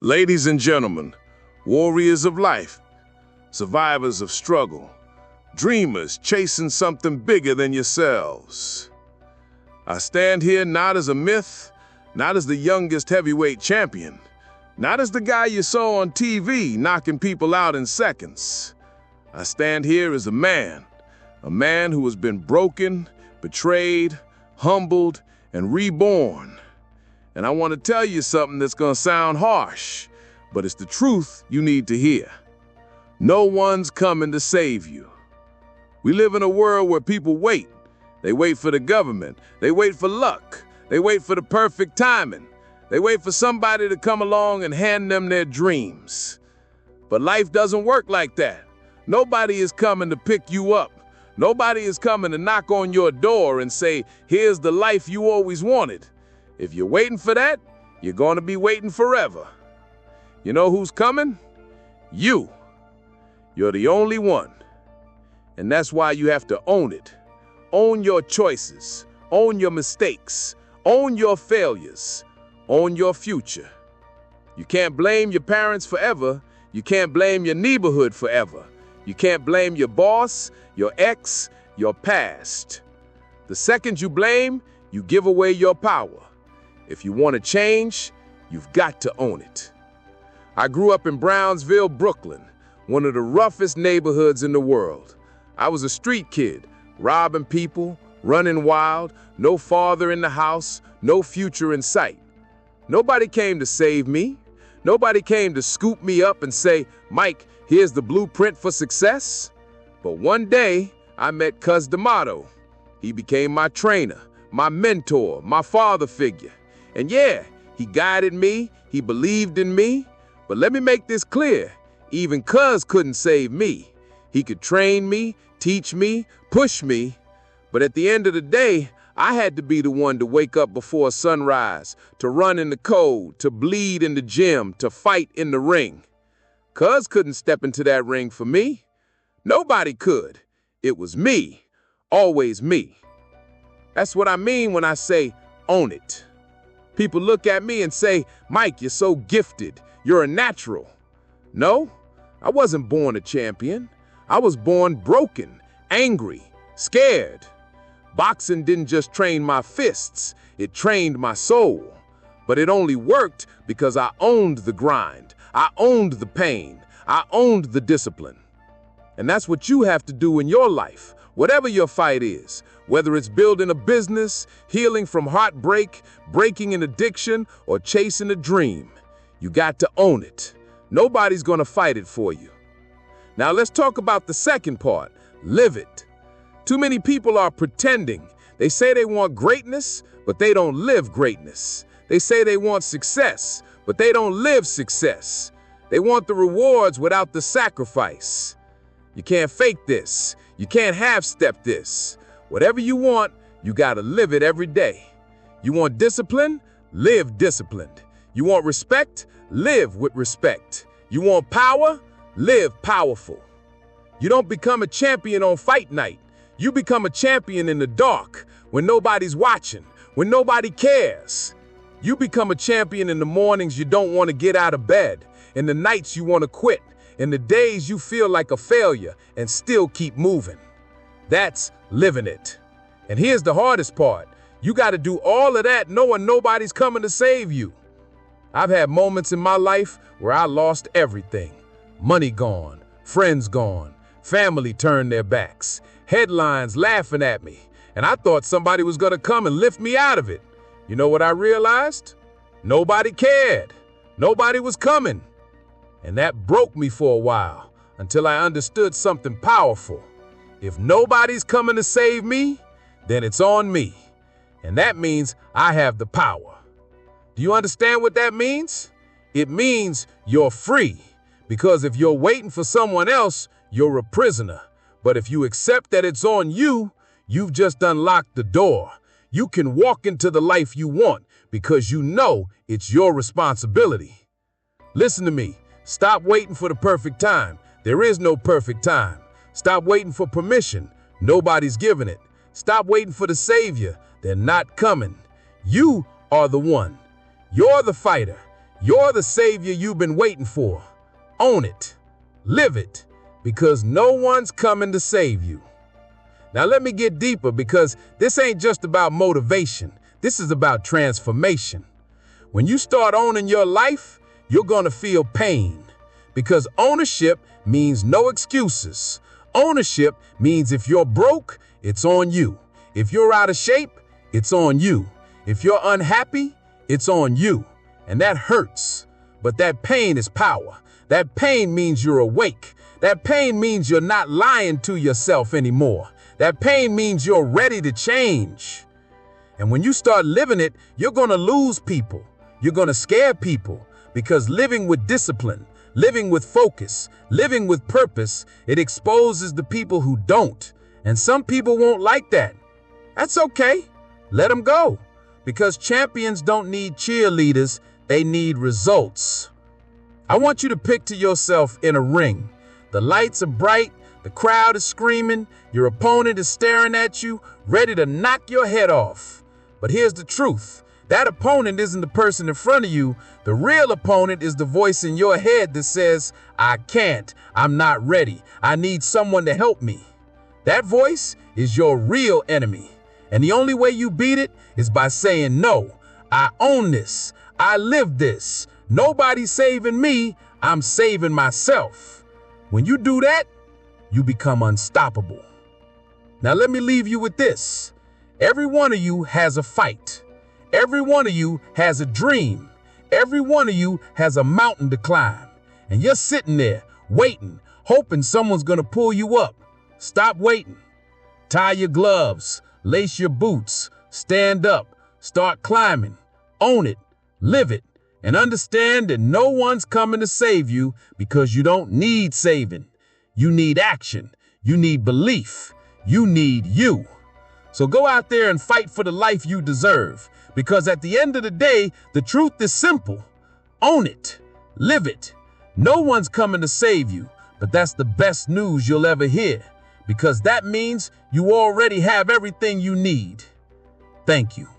Ladies and gentlemen, warriors of life, survivors of struggle, dreamers chasing something bigger than yourselves. I stand here not as a myth, not as the youngest heavyweight champion, not as the guy you saw on TV knocking people out in seconds. I stand here as a man who has been broken, betrayed, humbled, and reborn. And I want to tell you something that's going to sound harsh, but it's the truth you need to hear. No one's coming to save you. We live in a world where people wait. They wait for the government. They wait for luck. They wait for the perfect timing. They wait for somebody to come along and hand them their dreams. But life doesn't work like that. Nobody is coming to pick you up. Nobody is coming to knock on your door and say, here's the life you always wanted. If you're waiting for that, you're going to be waiting forever. You know who's coming? You. You're the only one. And that's why you have to own it. Own your choices. Own your mistakes. Own your failures. Own your future. You can't blame your parents forever. You can't blame your neighborhood forever. You can't blame your boss, your ex, your past. The second you blame, you give away your power. If you want to change, you've got to own it. I grew up in Brownsville, Brooklyn, one of the roughest neighborhoods in the world. I was a street kid, robbing people, running wild, no father in the house, no future in sight. Nobody came to save me. Nobody came to scoop me up and say, Mike, here's the blueprint for success. But one day, I met Cuz D'Amato. He became my trainer, my mentor, my father figure. And yeah, he guided me, he believed in me. But let me make this clear, even Cuz couldn't save me. He could train me, teach me, push me. But at the end of the day, I had to be the one to wake up before sunrise, to run in the cold, to bleed in the gym, to fight in the ring. Cuz couldn't step into that ring for me. Nobody could. It was me, always me. That's what I mean when I say own it. People look at me and say, Mike, you're so gifted. You're a natural. No, I wasn't born a champion. I was born broken, angry, scared. Boxing didn't just train my fists, it trained my soul. But it only worked because I owned the grind. I owned the pain. I owned the discipline. And that's what you have to do in your life, whatever your fight is. Whether it's building a business, healing from heartbreak, breaking an addiction, or chasing a dream, you got to own it. Nobody's going to fight it for you. Now let's talk about the second part, live it. Too many people are pretending. They say they want greatness, but they don't live greatness. They say they want success, but they don't live success. They want the rewards without the sacrifice. You can't fake this. You can't half-step this. Whatever you want, you gotta live it every day. You want discipline? Live disciplined. You want respect? Live with respect. You want power? Live powerful. You don't become a champion on fight night. You become a champion in the dark, when nobody's watching, when nobody cares. You become a champion in the mornings you don't want to get out of bed, in the nights you want to quit, in the days you feel like a failure and still keep moving. That's living it. And here's the hardest part. You got to do all of that knowing nobody's coming to save you. I've had moments in my life where I lost everything. Money gone, friends gone, family turned their backs, headlines laughing at me, and I thought somebody was going to come and lift me out of it. You know what I realized? Nobody cared. Nobody was coming. And that broke me for a while until I understood something powerful. If nobody's coming to save me, then it's on me. And that means I have the power. Do you understand what that means? It means you're free. Because if you're waiting for someone else, you're a prisoner. But if you accept that it's on you, you've just unlocked the door. You can walk into the life you want because you know it's your responsibility. Listen to me. Stop waiting for the perfect time. There is no perfect time. Stop waiting for permission. Nobody's giving it. Stop waiting for the savior. They're not coming. You are the one. You're the fighter. You're the savior you've been waiting for. Own it. Live it. Because no one's coming to save you. Now let me get deeper, because this ain't just about motivation. This is about transformation. When you start owning your life, you're going to feel pain. Because ownership means no excuses. Ownership means if you're broke, it's on you. If you're out of shape, it's on you. If you're unhappy, it's on you. And that hurts. But that pain is power. That pain means you're awake. That pain means you're not lying to yourself anymore. That pain means you're ready to change. And when you start living it, you're going to lose people. You're going to scare people, because living with discipline, living with focus, living with purpose, it exposes the people who don't. And some people won't like that. That's okay. Let them go. Because champions don't need cheerleaders, they need results. I want you to picture yourself in a ring. The lights are bright, the crowd is screaming, your opponent is staring at you, ready to knock your head off. But here's the truth. That opponent isn't the person in front of you. The real opponent is the voice in your head that says, I can't, I'm not ready, I need someone to help me. That voice is your real enemy. And the only way you beat it is by saying, no, I own this, I live this. Nobody's saving me, I'm saving myself. When you do that, you become unstoppable. Now let me leave you with this. Every one of you has a fight. Every one of you has a dream. Every one of you has a mountain to climb. And you're sitting there waiting, hoping someone's going to pull you up. Stop waiting. Tie your gloves, lace your boots, stand up, start climbing. Own it, live it, and understand that no one's coming to save you, because you don't need saving. You need action. You need belief. You need you. So go out there and fight for the life you deserve. Because at the end of the day, the truth is simple. Own it. Live it. No one's coming to save you, but that's the best news you'll ever hear, because that means you already have everything you need. Thank you.